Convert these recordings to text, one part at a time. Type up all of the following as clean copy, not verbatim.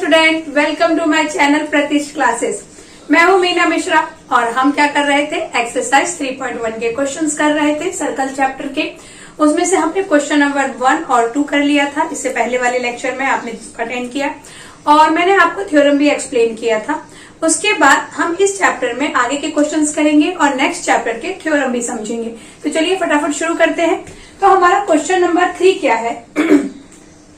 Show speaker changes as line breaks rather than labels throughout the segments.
Student, welcome to my channel Pratish classes. मैं हूं मीना मिश्रा और हम क्या कर रहे थे, एक्सरसाइज 3.1 के क्वेश्चंस कर रहे थे सर्कल चैप्टर के। उसमें से हमने क्वेश्चन नंबर 1 और 2 कर लिया था। इससे पहले वाले लेक्चर में आपने अटेंड किया और मैंने आपको थ्योरम भी एक्सप्लेन किया था। उसके बाद हम इस चैप्टर में आगे के क्वेश्चंस करेंगे और नेक्स्ट चैप्टर के थ्योरम भी समझेंगे। तो चलिए फटाफट शुरू करते हैं। तो हमारा क्वेश्चन नंबर 3 क्या है?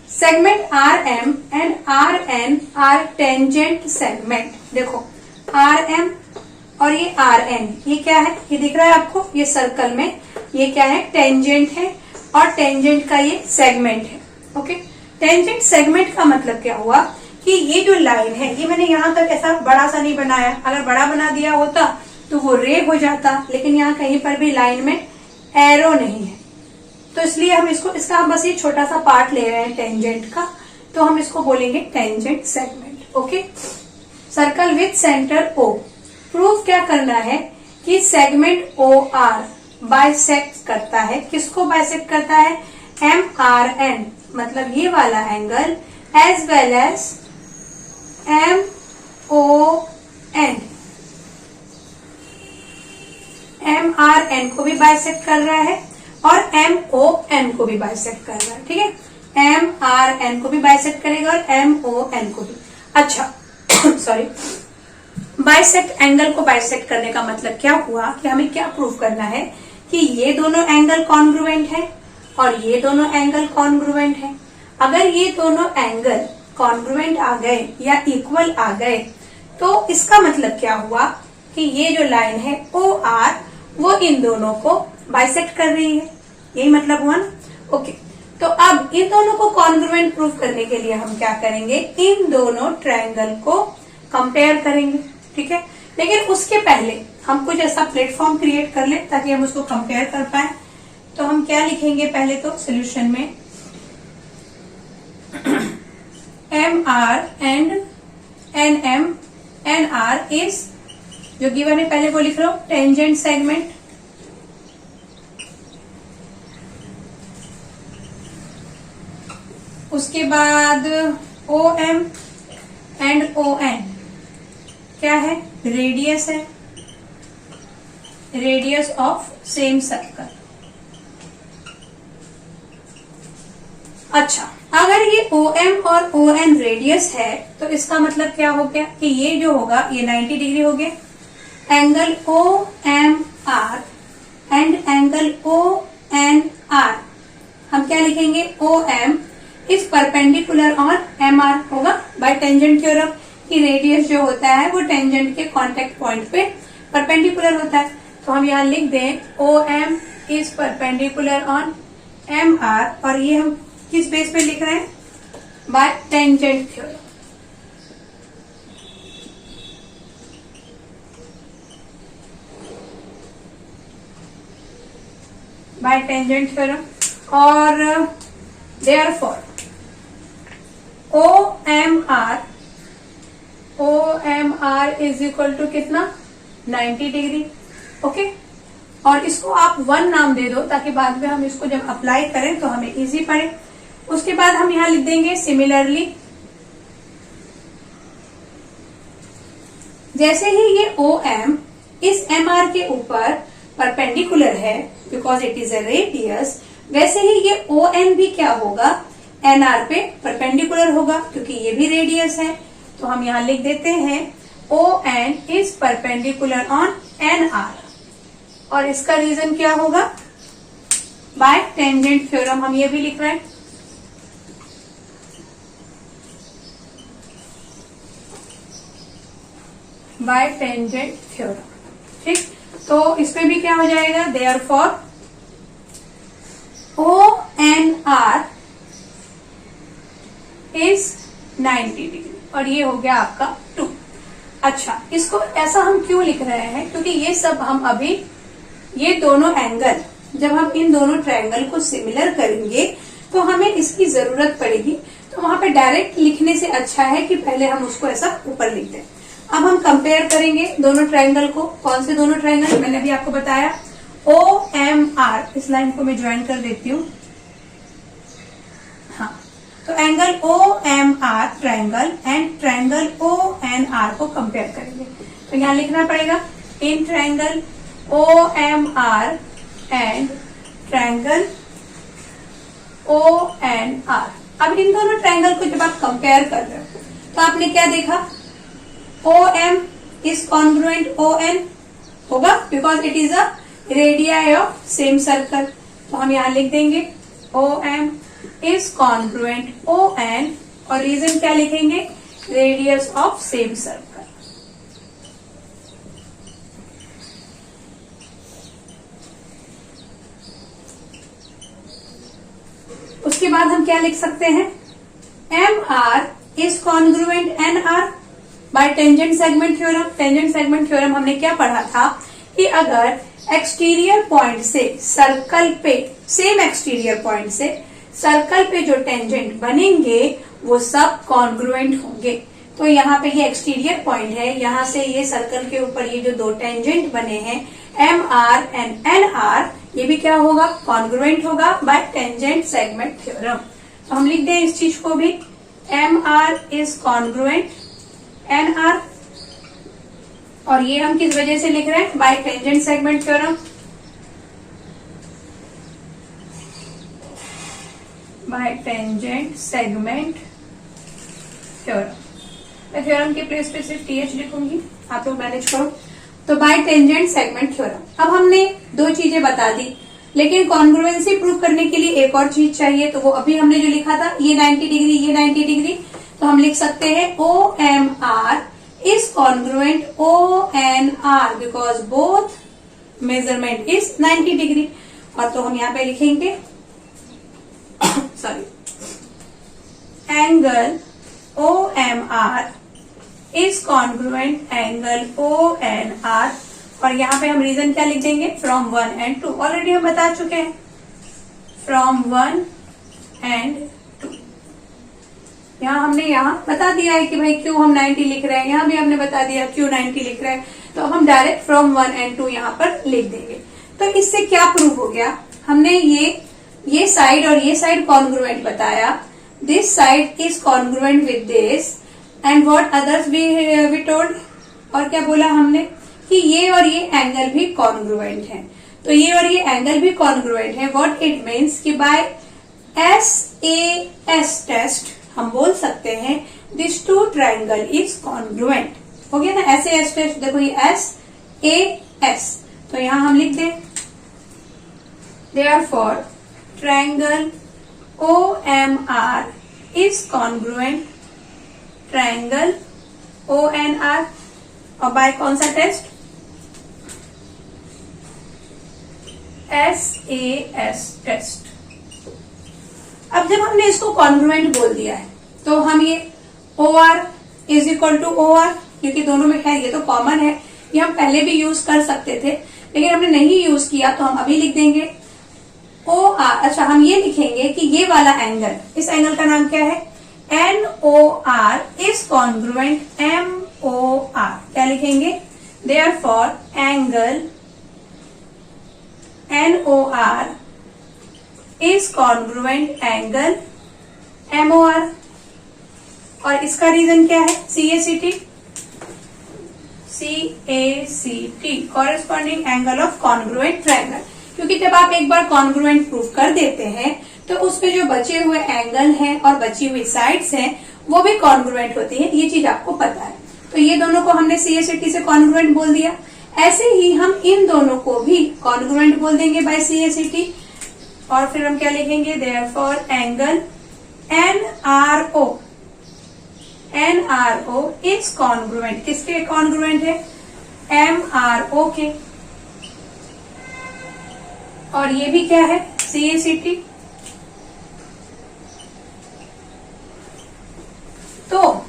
Segment RM and RN are tangent segment. देखो RM और ये RN, ये क्या है? ये दिख रहा है आपको, ये सर्कल में ये क्या है? टेंजेंट है और टेंजेंट का ये सेगमेंट है। ओके, टेंजेंट सेगमेंट का मतलब क्या हुआ कि ये जो लाइन है, ये मैंने यहाँ तक ऐसा बड़ा सा नहीं बनाया। अगर बड़ा बना दिया होता तो वो रे हो जाता, लेकिन यहाँ कहीं पर भी लाइन में एरो नहीं है, तो इसलिए हम इसका हम बस ये छोटा सा पार्ट ले रहे हैं टेंजेंट का, तो हम इसको बोलेंगे tangent segment. Okay, circle with centre O। Proof क्या करना है कि सेगमेंट OR बाइसेक्ट करता है। किसको बाइसेक्ट करता है? MRN, मतलब ये वाला angle, as well as MON। MRN को भी बाइसेक्ट कर रहा है और MON को भी बाइसेक्ट कर रहा है। ठीक है, MRN को भी बाइसेक्ट करेगा और MON को भी। अच्छा सॉरी, बाइसेक्ट एंगल को बाइसेक्ट करने का मतलब क्या हुआ कि हमें क्या प्रूव करना है कि ये दोनों एंगल कॉन्ग्रुएंट है और ये दोनों एंगल कॉन्ग्रुएंट है। अगर ये दोनों एंगल कॉन्ग्रुएंट आ गए या इक्वल आ गए तो इसका मतलब क्या हुआ कि ये जो लाइन है OR वो इन दोनों को बाइसेक्ट कर रही है। यही मतलब हुआ ना। ओके, तो अब इन दोनों को कॉन्ग्रुएंट प्रूफ करने के लिए हम क्या करेंगे? इन दोनों ट्रायंगल को कंपेयर करेंगे। ठीक है, लेकिन उसके पहले हम कुछ ऐसा प्लेटफॉर्म क्रिएट कर ले ताकि हम उसको कंपेयर कर पाए। तो हम क्या लिखेंगे पहले? तो सोल्यूशन में MR and NM NR is, जो गिवन है पहले वो लिख रहा हूं, टेंजेंट सेगमेंट। उसके बाद OM एंड ON क्या है? रेडियस है, रेडियस ऑफ सेम सर्कल। अच्छा, अगर ये OM और ON रेडियस है तो इसका मतलब क्या हो गया कि ये जो होगा ये 90 डिग्री हो गया। Angle OMR and angle ONR हम क्या लिखेंगे? OM is perpendicular on MR होगा बाय टेंजेंट थ्योरम कि रेडियस जो होता है वो टेंजेंट के कांटेक्ट पॉइंट पे परपेंडिकुलर होता है। तो हम यहाँ लिख दें OM is perpendicular on MR और ये हम किस बेस पे लिख रहे हैं? By tangent theorem. By tangent theorem और therefore OMR is equal to कितना? 90 डिग्री। ओके, और इसको आप 1 नाम दे दो ताकि बाद में हम इसको जब अप्लाई करें तो हमें इजी पड़े। उसके बाद हम यहां लिख देंगे सिमिलरली, जैसे ही ये OM इस MR के ऊपर परपेंडिकुलर है because it is a radius, वैसे ही ये ON भी क्या होगा? NR पे परपेंडिकुलर होगा क्योंकि ये भी रेडियस है। तो हम यहां लिख देते हैं ON is perpendicular on NR और इसका रीजन क्या होगा? Bye tangent theorem. हम ये भी लिख रहे हैं। By tangent theorem. ठीक, तो इसमें भी क्या हो जाएगा? देयरफॉर ONR इज 90 डिग्री और ये हो गया आपका 2। अच्छा, इसको ऐसा हम क्यों लिख रहे हैं? क्योंकि ये सब हम अभी ये दोनों एंगल, जब हम इन दोनों ट्रायंगल को सिमिलर करेंगे तो हमें इसकी जरूरत पड़ेगी। तो वहां पे डायरेक्ट लिखने से अच्छा है कि पहले हम उसको ऐसा ऊपर लिख दें। अब हम कंपेयर करेंगे दोनों ट्रायंगल को। कौन से दोनों ट्रायंगल? मैंने अभी आपको बताया OMR। इस लाइन को मैं ज्वाइन कर देती हूँ। हाँ, तो तो angle O M R triangle and triangle O N R को कंपेयर करेंगे। तो यहां लिखना पड़ेगा in triangle O M R and triangle O N R. अब इन दोनों ट्रायंगल को जब आप कंपेयर कर रहे हो तो आपने क्या देखा, O M is congruent O N होगा because it is a radii of same circle. तो हम यहां लिख देंगे O M is congruent O N और रीजन क्या लिखेंगे, रेडियस ऑफ सेम सर्कल। उसके बाद हम क्या लिख सकते हैं, M R is congruent N R by tangent segment theorem. Tangent segment theorem हमने क्या पढ़ा था कि अगर एक्सटीरियर पॉइंट से सर्कल पे, सेम एक्सटीरियर पॉइंट से सर्कल पे जो टेंजेंट बनेंगे वो सब कॉन्ग्रुएंट होंगे। तो यहाँ पे ये एक्सटीरियर पॉइंट है, यहाँ से ये सर्कल के ऊपर ये जो दो टेंजेंट बने हैं M R and N R, ये भी क्या होगा, कॉन्ग्रुएंट होगा बाय टेंजेंट सेगमेंट थ्योरम। तो हम लिख दें इस चीज को भी, M R is congruent N R, और ये हम किस वजह से लिख रहे हैं, by tangent segment theorem. By tangent segment theorem. मैं थ्योरम के प्लेस पे सिर्फ टीएच लिखूंगी, आप लोग मैनेज करो। तो बाय टेंजेंट सेगमेंट थ्योरम। अब हमने दो चीजें बता दी, लेकिन कॉन्ग्रुएंसी प्रूव करने के लिए एक और चीज चाहिए। तो वो अभी हमने जो लिखा था, ये 90 डिग्री, ये 90 डिग्री, तो हम लिख सकते हैं O M R is congruent O N R because both measurement is 90 degree. और तो हम यहाँ पे लिखेंगे sorry, angle O M R is congruent angle O N R, और यहाँ पे हम रीजन क्या लिख देंगे, फ्रॉम 1 and 2। ऑलरेडी हम बता चुके हैं, फ्रॉम 1 and 2। यहाँ हमने यहाँ बता दिया है कि भाई क्यों हम 90 लिख रहे हैं, यहाँ भी हमने बता दिया क्यों 90 लिख रहे हैं। तो हम डायरेक्ट फ्रॉम 1 and 2 यहाँ पर लिख देंगे। तो इससे क्या प्रूव हो गया, हमने ये साइड और ये साइड कॉन्ग्रुएंट बताया, this side is congruent with this and what others we told, और क्या बोला हमने कि ये और ये एंगल भी कॉन्ग्रुएंट है। तो ये और ये एंगल भी कॉन्ग्रुएंट है। व्हाट इट मीन्स कि बाय SAS टेस्ट हम बोल सकते हैं this two triangle is congruent. हो गया ना SAS टेस्ट, देखो ये SAS, तो यहां हम लिख दें therefore triangle OMR is congruent triangle ONR। और बाय कौन सा टेस्ट, SAS टेस्ट। अब जब हमने इसको कॉन्ग्रुएंट बोल दिया है तो हम ये OR is equal to OR, क्योंकि दोनों में खैर ये तो कॉमन है, ये हम पहले भी यूज कर सकते थे लेकिन हमने नहीं यूज किया, तो हम अभी लिख देंगे OR। अच्छा, हम ये लिखेंगे कि ये वाला एंगल, इस एंगल का नाम क्या है, NOR इज कॉन्ग्रुएंट MOR। क्या लिखेंगे, therefore angle NOR is congruent angle MOR। और इसका रीजन क्या है, CACT corresponding angle of congruent triangle. क्योंकि जब आप एक बार कॉन्ग्रुएंट प्रूव कर देते हैं तो उसके जो बचे हुए एंगल हैं और बची हुई साइड्स हैं वो भी कॉन्ग्रुएंट होती है, ये चीज आपको पता है। तो ये दोनों को हमने CACT से कॉन्ग्रुएंट बोल दिया, ऐसे ही हम इन दोनों को भी कॉन्ग्रुएंट बोल देंगे बाय CACT। और फिर हम क्या लिखेंगे, therefore angle NRO is congruent, किसके कॉन्ग्रुएंट है, MRO के। और ये भी क्या है, CACT। तो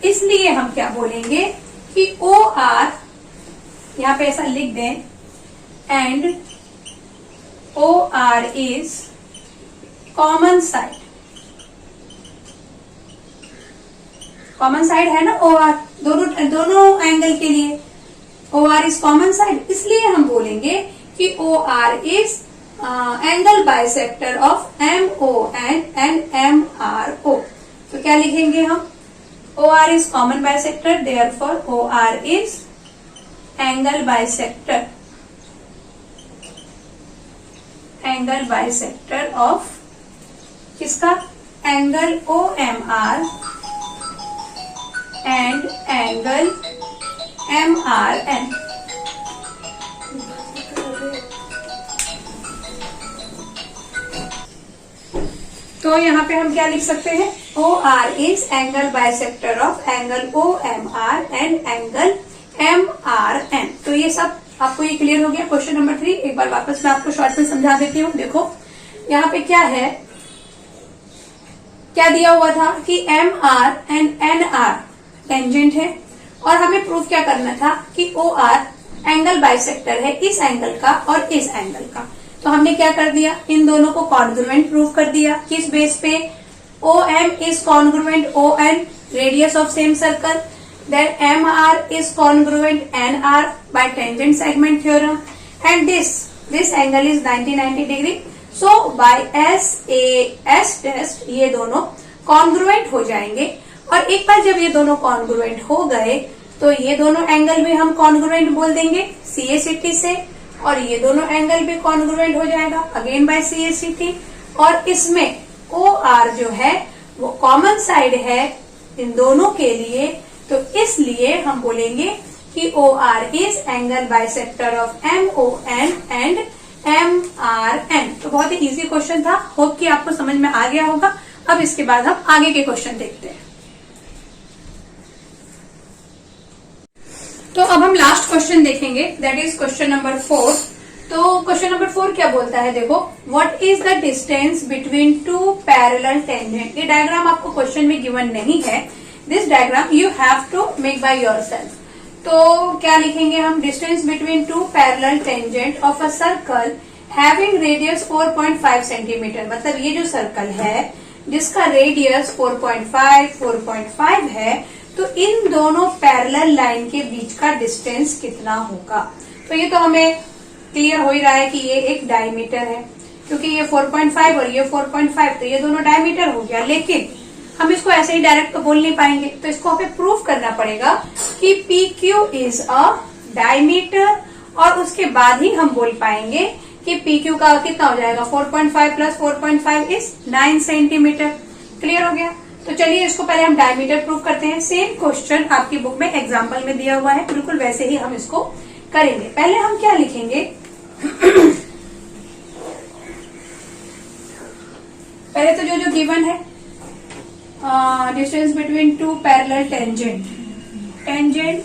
इसलिए हम क्या बोलेंगे कि OR, यहां पे ऐसा लिख दें, and OR is common side. Common side है ना OR, दोनों एंगल के लिए OR इज कॉमन साइड, इसलिए हम बोलेंगे कि OR is angle bisector of MON and MRO। तो क्या लिखेंगे हम? OR is common bisector, therefore OR is angle bisector, angle bisector of किसका? Angle OMR and angle MRN। तो यहाँ पे हम क्या लिख सकते हैं? OR is angle bisector of angle OMR and angle MRN। तो ये सब आपको ये क्लियर हो गया। क्वेश्चन नंबर 3 एक बार वापस मैं आपको शॉर्ट में समझा देती हूँ। देखो यहाँ पे क्या है, क्या दिया हुआ था कि MR एंड NR टेंजेंट है और हमें प्रूफ क्या करना था कि OR एंगल बाइसेक्टर है इस एंगल का और इस एंगल का। तो हमने क्या कर दिया, इन दोनों को कॉन्ग्रुएंट प्रूव कर दिया। किस बेस पे? OM is congruent ON, radius of same circle. Then MR is congruent NR by tangent segment theorem. And this angle is 90 degree. So by SAS test ये दोनों congruent हो जाएंगे। और एक बार जब ये दोनों congruent हो गए तो ये दोनों एंगल भी हम congruent बोल देंगे CACT से, और ये दोनों एंगल भी कॉन्ग्रुएंट हो जाएगा अगेन बाय CACT। और इसमें OR जो है वो कॉमन साइड है इन दोनों के लिए, तो इसलिए हम बोलेंगे कि OR is angle bisector of MON and MRN। तो बहुत ही इजी क्वेश्चन था, होप कि आपको समझ में आ गया होगा। अब इसके बाद हम आगे के क्वेश्चन देखते हैं। तो अब हम लास्ट क्वेश्चन देखेंगे, दैट इज क्वेश्चन नंबर 4। तो क्वेश्चन नंबर 4 क्या बोलता है? देखो, what is the distance between two parallel tangent. ये डायग्राम आपको क्वेश्चन में गिवन नहीं है, this diagram you have to make by yourself. तो क्या लिखेंगे हम? Distance between two parallel tangent of a circle having radius 4.5 centimetre. मतलब ये जो सर्कल है जिसका रेडियस 4.5 है, तो इन दोनों पैरेलल लाइन के बीच का डिस्टेंस कितना होगा? तो ये तो हमें क्लियर हो ही रहा है कि ये एक डायमीटर है, क्योंकि ये 4.5 और ये 4.5, तो ये दोनों डायमीटर हो गया। लेकिन हम इसको ऐसे ही डायरेक्ट तो बोल नहीं पाएंगे, तो इसको हमें प्रूफ करना पड़ेगा कि PQ इज अ डायमीटर, और उसके बाद ही हम बोल पाएंगे कि PQ का कितना हो जाएगा? 4.5 प्लस 4.5 इज 9 सेंटीमीटर। क्लियर हो गया? तो चलिए इसको पहले हम डायमीटर प्रूफ करते हैं। सेम क्वेश्चन आपकी बुक में एग्जाम्पल में दिया हुआ है, बिल्कुल वैसे ही हम इसको करेंगे। पहले हम क्या लिखेंगे? पहले तो जो गिवन है, distance between two parallel tangent, tangent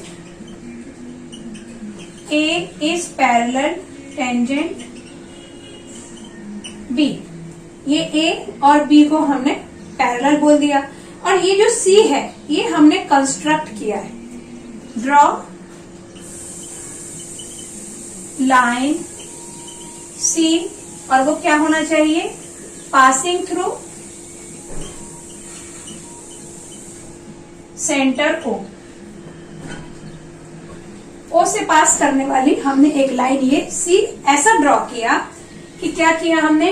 A is parallel tangent B। ये A और B को हमने पैरेलल बोल दिया, और ये जो C है ये हमने कंस्ट्रक्ट किया है। ड्रॉ लाइन C, और वो क्या होना चाहिए? पासिंग थ्रू सेंटर O से पास करने वाली हमने एक लाइन ये C ऐसा ड्रॉ किया कि क्या किया हमने?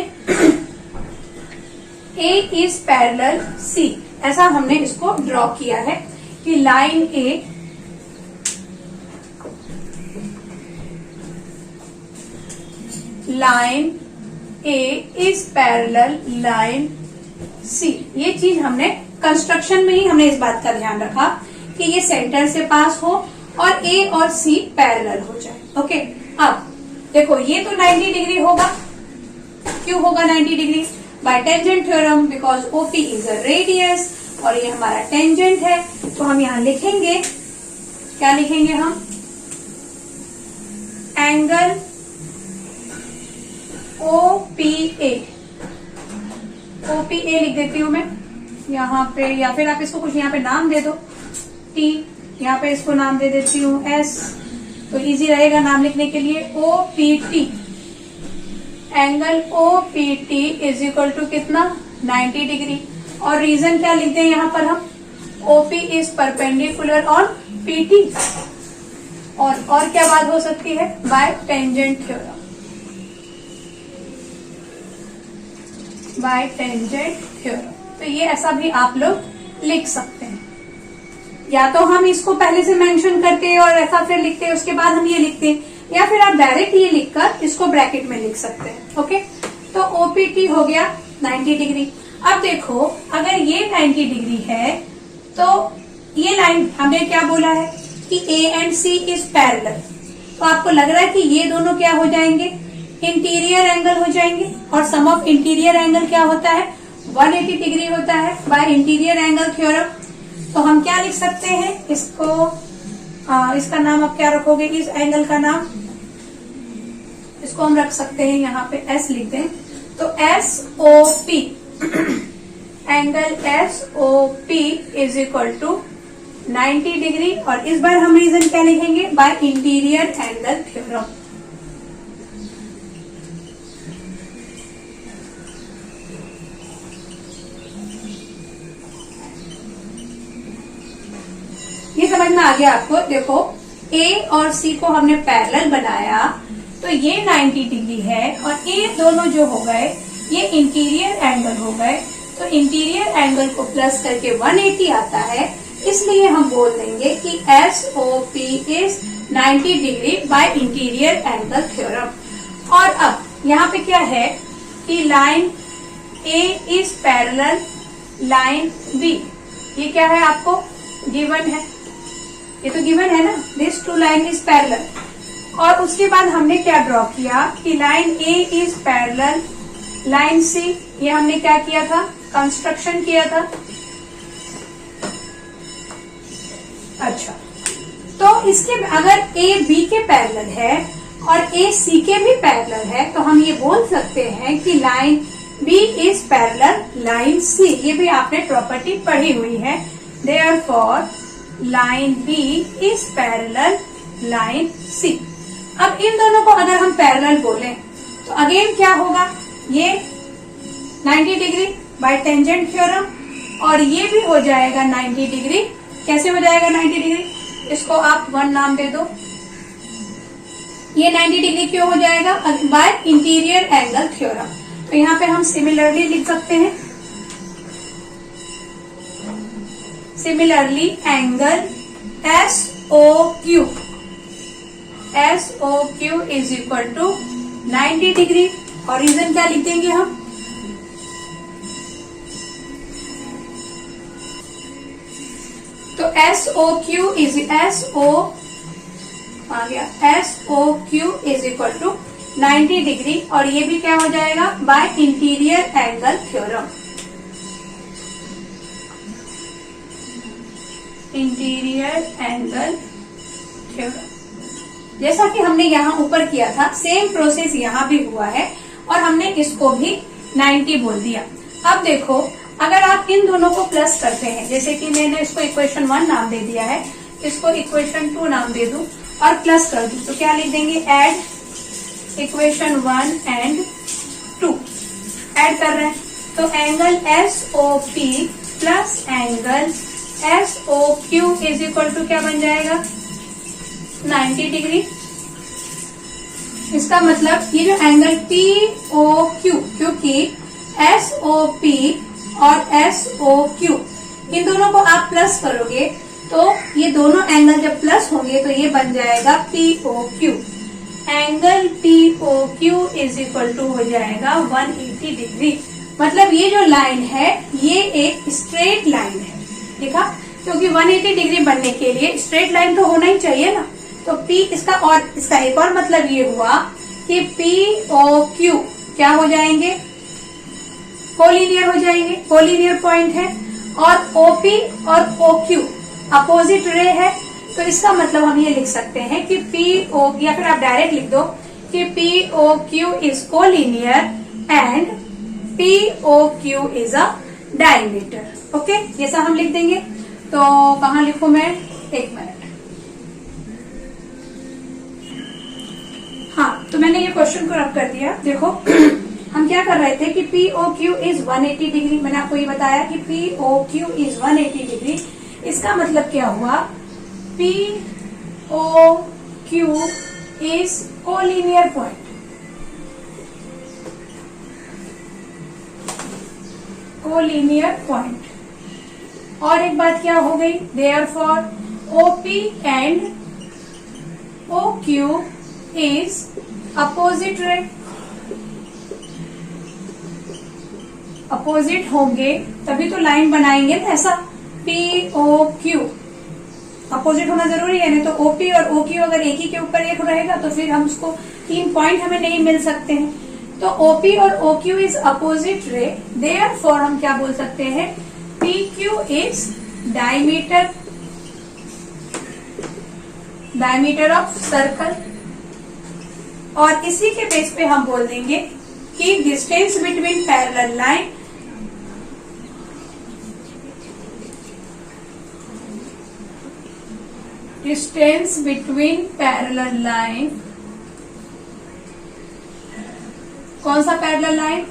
A इज पैरेलल C, ऐसा हमने इसको ड्रॉ किया है कि line A is parallel line C। ये चीज हमने कंस्ट्रक्शन में ही हमने इस बात का ध्यान रखा कि ये सेंटर से पास हो और A और C पैरेलल हो जाए। ओके, अब देखो ये तो 90 डिग्री होगा। क्यों होगा 90 degree? Bye tangent theorem, because OP is a radius और ये हमारा टेंजेंट है। तो हम यहां लिखेंगे, क्या लिखेंगे हम? एंगल OPA लिख देती हूं मैं यहाँ पे, या फिर आप इसको कुछ यहाँ पे नाम दे दो, T, यहाँ पे इसको नाम दे देती हूँ S, तो इजी रहेगा नाम लिखने के लिए। OPT, angle OPT is equal to कितना? 90 डिग्री। और रीजन क्या लिखते हैं यहाँ पर हम? OP is perpendicular on PT। और क्या बात हो सकती है? Bye tangent theorem. By tangent theorem. तो ये ऐसा भी आप लोग लिख सकते हैं, या तो हम इसको पहले से मेंशन करके और ऐसा फिर लिखते हैं, उसके बाद हम ये लिखते हैं, या फिर आप डायरेक्ट ये लिखकर इसको ब्रैकेट में लिख सकते हैं। ओके, तो ओपीटी हो गया 90 डिग्री। अब देखो, अगर ये 90 डिग्री है तो ये लाइन हमने क्या बोला है कि A and C is parallel, तो आपको लग रहा है कि ये दोनों क्या हो जाएंगे, इंटीरियर एंगल हो जाएंगे। और सम ऑफ इंटीरियर एंगल क्या होता है, 180 डिग्री होता है बाय इंटीरियर एंगल थ्योरम। तो हम क्या लिख सकते हैं इसको, इसका नाम आप क्या रखोगे, इस एंगल का नाम, इसको हम रख सकते हैं यहाँ पे एस लिख दें, तो S O P, angle S O P is equal to 90 degree. और इस बार हम रीजन क्या लिखेंगे, बाय इंटीरियर एंगल थ्योरम। ये समझ में आ गया आपको। देखो, ए और सी को हमने पैरेलल बनाया, तो ये 90 डिग्री है, और ये दोनों जो हो गए ये इंटीरियर एंगल हो गए। तो इंटीरियर एंगल को प्लस करके 180 आता है, इसलिए हम बोल देंगे कि S O P is 90 degree by interior angle theorem. और अब यहाँ पे क्या है कि line A is parallel line B, ये क्या है आपको गिवन है, ये तो गिवन है ना, this two line is parallel. और उसके बाद हमने क्या ड्रॉ किया कि line A is parallel line C, ये हमने क्या किया था, कंस्ट्रक्शन किया था। अच्छा, तो इसके अगर ए बी के पैरेलल है और ए सी के भी पैरेलल है, तो हम ये बोल सकते हैं कि line B is parallel line C. ये भी आपने प्रॉपर्टी पढ़ी हुई है। Therefore line B is parallel line C. अब इन दोनों को अगर हम पैरेलल बोलें तो अगेन क्या होगा, ये 90 डिग्री बाय टेंजेंट थ्योरम, और ये भी हो जाएगा 90 डिग्री। कैसे हो जाएगा 90 डिग्री, इसको आप 1 नाम दे दो। ये 90 डिग्री क्यों हो जाएगा, बाय इंटीरियर एंगल थ्योरम। तो यहाँ पे हम सिमिलरली लिख सकते हैं, similarly angle S O Q, S O Q is equal to 90 degree. और रीजन क्या लिख देंगे हम, तो S O Q is S O आ गया, S O Q is equal to 90 degree. और ये भी क्या हो जाएगा, by interior angle theorem, interior angle theorem. जैसा कि हमने यहाँ ऊपर किया था, सेम प्रोसेस यहाँ भी हुआ है, और हमने इसको भी 90 बोल दिया। अब देखो, अगर आप इन दोनों को प्लस करते हैं, जैसे कि मैंने इसको इक्वेशन 1 नाम दे दिया है, इसको इक्वेशन 2 नाम दे दूं और प्लस कर दूं, तो क्या लिख देंगे, एड इक्वेशन 1 एंड 2, एड कर रहे हैं। तो angle S O P plus angle S O Q is equal to क्या बन जाएगा, 90 डिग्री। इसका मतलब ये जो एंगल पी ओ क्यू, क्योंकि एस ओ पी और एस ओ क्यू इन दोनों को आप प्लस करोगे, तो ये दोनों एंगल जब प्लस होंगे तो ये बन जाएगा P O Q. Angle P O Q is equal to हो जाएगा 180 डिग्री। मतलब ये जो लाइन है ये एक स्ट्रेट लाइन है, देखा, क्योंकि 180 डिग्री बनने के लिए स्ट्रेट लाइन तो होना ही चाहिए ना। तो P इसका, और इसका एक और मतलब ये हुआ कि P O Q क्या हो जाएंगे, कोलिनियर हो जाएंगे, कोलिनियर पॉइंट है। और OP और OQ अपोजिट रे है, तो इसका मतलब हम ये लिख सकते हैं कि PO, या फिर आप डायरेक्ट लिख दो कि POQ is collinear and POQ is a diameter. Okay, जैसा हम लिख देंगे। तो कहाँ लिखूं मैं, एक मिनट। हाँ, तो मैंने ये क्वेश्चन को रब कर दिया। देखो हम क्या कर रहे थे कि POQ इज 180 डिग्री, मैंने आपको ये बताया कि POQ इज 180 डिग्री। इसका मतलब क्या हुआ, POQ is collinear point. Collinear point. और एक बात क्या हो गई, therefore OP and OQ is opposite ray. Opposite होंगे तभी तो लाइन बनाएंगे ना, ऐसा POQ अपोजिट होना जरूरी है, नहीं तो OP और OQ अगर एक ही के ऊपर एक रहेगा तो फिर हम उसको 3 पॉइंट हमें नहीं मिल सकते हैं। तो OP और OQ is opposite ray, therefore हम क्या बोल सकते हैं, PQ is diameter of circle. और इसी के बेस पे हम बोल देंगे कि डिस्टेंस बिटवीन पैरेलल लाइन कौन सा parallel line,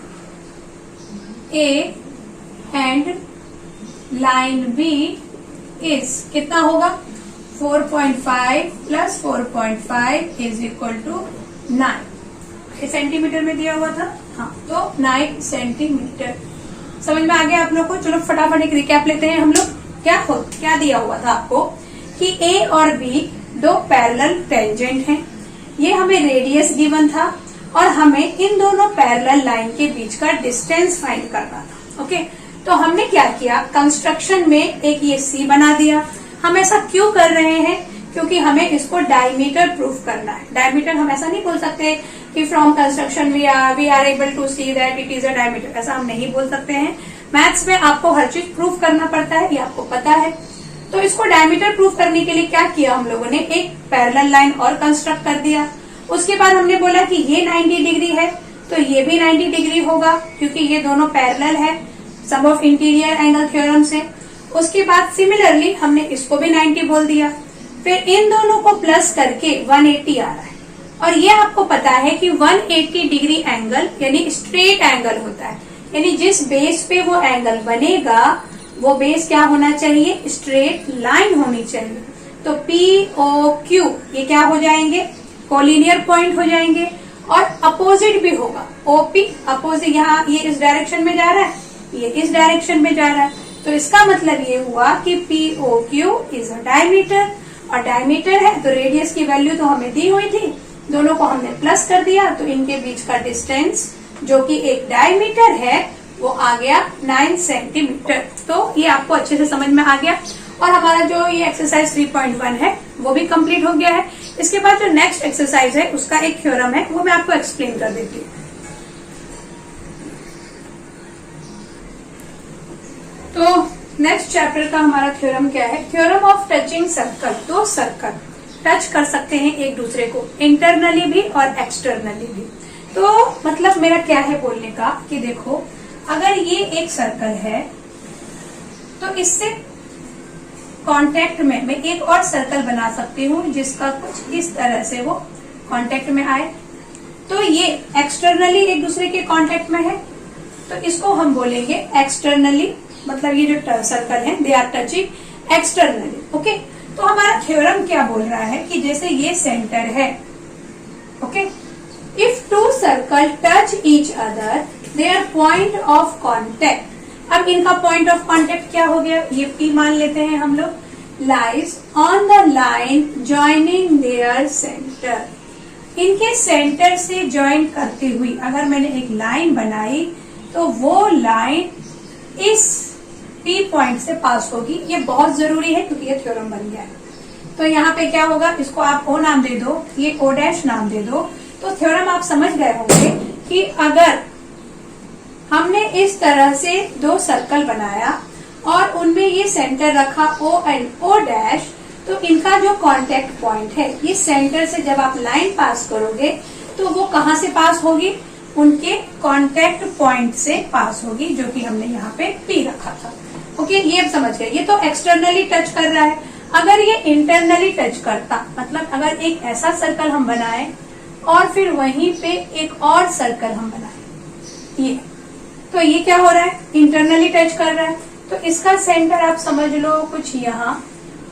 A and line B is कितना होगा, 4.5 plus 4.5 is equal to 9। Centimetre में दिया हुआ था, हाँ, तो 9 सेंटीमीटर। समझ में आ गया आप लोग को। चलो फटाफट एक रिकैप लेते हैं हम लोग। क्या दिया हुआ था आपको कि A और B दो पैरेलल टेंजेंट हैं, ये हमें रेडियस गिवन था और हमें इन दोनों पैरेलल लाइन के बीच का डिस्टेंस फाइंड करना था। ओके, तो हमने क्या किया, कंस्ट्रक्शन में एक ये C बना दिया। हम ऐसा क्यों कर रहे हैं, क्योंकि हमें इसको डायमीटर प्रूफ करना है। डायमीटर हम ऐसा नहीं बोल सकते कि from construction we are able to see that it is a diameter, ऐसा हम नहीं बोल सकते हैं। मैथ्स में आपको हर चीज प्रूफ करना पड़ता है, ये आपको पता है। तो इसको डायमीटर प्रूफ करने के लिए क्या किया हम लोगों ने, एक पैरेलल लाइन और कंस्ट्रक्ट कर दिया। उसके बाद हमने बोला कि ये 90 डिग्री है तो ये भी 90 डिग्री होगा, क्योंकि ये दोनों पैरेलल है, सम ऑफ इंटीरियर एंगल थ्योरम से। उसके बाद सिमिलरली हमने इसको भी 90 बोल दिया। फिर इन दोनों को प्लस करके 180 आ रहा है, और ये आपको पता है कि 180 डिग्री एंगल यानी स्ट्रेट एंगल होता है, यानी जिस बेस पे वो एंगल बनेगा वो बेस क्या होना चाहिए, स्ट्रेट लाइन होनी चाहिए। तो POQ ये क्या हो जाएंगे, कोलिनियर पॉइंट हो जाएंगे। और अपोजिट भी होगा, OP अपोजिट, यहाँ ये इस डायरेक्शन में जा रहा है, ये इस डायरेक्शन में जा रहा है, तो इसका मतलब ये हुआ कि POQ इज अ डायमीटर, और डायमीटर है तो रेडियस की वैल्यू तो हमें दी हुई थी, दोनों को हमने प्लस कर दिया, तो इनके बीच का डिस्टेंस जो कि एक डायमीटर है वो आ गया 9 सेंटीमीटर। तो ये आपको अच्छे से समझ में आ गया, और हमारा जो ये एक्सरसाइज 3.1 है वो भी कंप्लीट हो गया है। इसके बाद जो नेक्स्ट एक्सरसाइज है उसका एक थ्योरम है, वो मैं आपको एक्सप्लेन कर देती हूँ। तो नेक्स्ट चैप्टर का हमारा थ्योरम क्या है, थ्योरम ऑफ टचिंग सर्कल। दो सर्कल टच कर सकते हैं एक दूसरे को, इंटरनली भी और एक्सटर्नली भी। तो मतलब मेरा क्या है बोलने का कि देखो, अगर ये एक सर्कल है तो इससे कांटेक्ट में मैं एक और सर्कल बना सकती हूँ जिसका कुछ इस तरह से वो कांटेक्ट में आए, तो ये एक्सटर्नली एक दूसरे के कांटेक्ट में है, तो इसको हम बोलेंगे एक्सटर्नली, मतलब ये जो सर्कल है they are touching externally. Okay, तो हमारा थ्योरम क्या बोल रहा है कि जैसे ये सेंटर है, okay, if two circle touch each other their point of contact. अब इनका पॉइंट ऑफ कांटेक्ट क्या हो गया, ये P मान लेते हैं हम लोग, lies on the line joining their centre. इनके सेंटर से ज्वाइन करती हुई अगर मैंने एक लाइन बनाई तो वो लाइन इस P पॉइंट से पास होगी। ये बहुत जरूरी है क्योंकि ये थ्योरम बन गया है। तो यहाँ पे क्या होगा, इसको आप O नाम दे दो, ये O डैश नाम दे दो। तो थ्योरम आप समझ गए होंगे कि अगर हमने इस तरह से दो सर्कल बनाया और उनमें ये सेंटर रखा O एंड O डैश, तो इनका जो कांटेक्ट पॉइंट है, ये सेंटर से जब आप लाइन पास करोगे तो वो कहाँ से पास होगी, उनके कांटेक्ट पॉइंट से पास होगी, जो कि हमने यहाँ पे P रखा था। ओके, ये अब समझ गए। ये तो एक्सटर्नली टच कर रहा है। अगर ये इंटरनली टच करता, मतलब अगर एक ऐसा सर्कल हम बनाए और फिर वहीं पे एक और सर्कल हम बनाए, ये, तो ये क्या हो रहा है, इंटरनली टच कर रहा है। तो इसका सेंटर आप समझ लो कुछ यहाँ,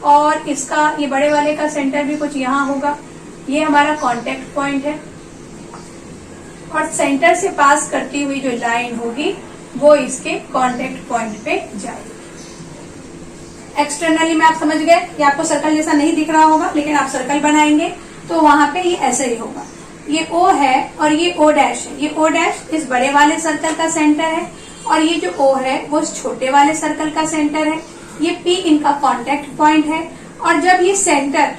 और इसका ये बड़े वाले का सेंटर भी कुछ यहाँ होगा। ये हमारा कांटेक्ट पॉइंट है, और सेंटर से पास करती हुई जो लाइन होगी वो इसके कांटेक्ट पॉइंट पे जाएगी। एक्सटर्नली में आप समझ गए, ये आपको सर्कल जैसा नहीं दिख रहा होगा, लेकिन आप सर्कल बनाएंगे तो वहां पे ये ऐसे ही होगा। ये O है और ये O डैश है। ये O डैश इस बड़े वाले सर्कल का सेंटर है और ये जो O है वो इस छोटे वाले सर्कल का सेंटर है। ये P इनका कांटेक्ट पॉइंट है और जब ये सेंटर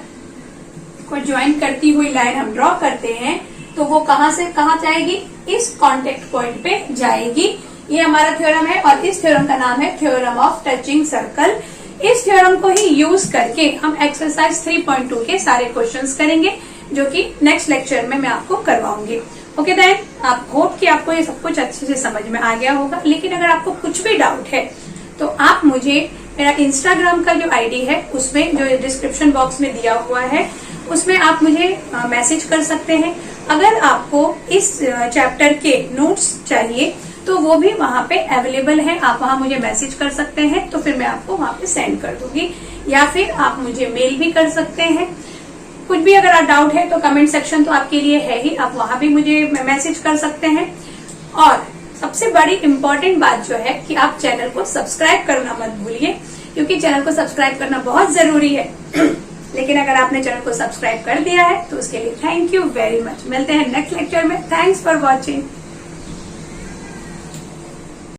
को ज्वाइन करती हुई लाइन हम ड्रॉ करते हैं तो वो कहां से कहां जाएगी, इस कांटेक्ट पॉइंट पे जाएगी। ये हमारा थ्योरम है और इस थ्योरम का नाम है थ्योरम ऑफ टचिंग सर्कल। इस थ्योरम को ही यूज करके हम एक्सरसाइज 3.2 के सारे क्वेश्चंस करेंगे, जो कि नेक्स्ट लेक्चर में मैं आपको करवाऊंगी। ओके देन, आप होप कि आपको ये सब कुछ अच्छे से समझ में आ गया होगा। लेकिन अगर आपको कुछ भी डाउट है तो आप मुझे मेरा इंस्टाग्राम का जो आईडी है उसमें, जो डिस्क्रिप्शन बॉक्स में दिया हुआ है, उसमें आप मुझे मैसेज कर सकते हैं। अगर आपको इस चैप्टर के नोट्स चाहिए तो वो भी वहां पे अवेलेबल है, आप वहां मुझे मैसेज कर सकते हैं, तो फिर मैं आपको वहां पे सेंड कर दूंगी, या फिर आप मुझे मेल भी कर सकते हैं। कुछ भी अगर डाउट है तो कमेंट सेक्शन तो आपके लिए है ही, आप वहां भी मुझे मैसेज कर सकते हैं। और सबसे बड़ी इम्पोर्टेंट बात जो है कि आप चैनल को सब्सक्राइब करना मत भूलिए, क्योंकि चैनल को सब्सक्राइब करना बहुत जरूरी है। लेकिन अगर आपने चैनल को सब्सक्राइब कर दिया है तो उसके लिए थैंक यू वेरी मच। मिलते हैं नेक्स्ट लेक्चर में। Thanks for watching.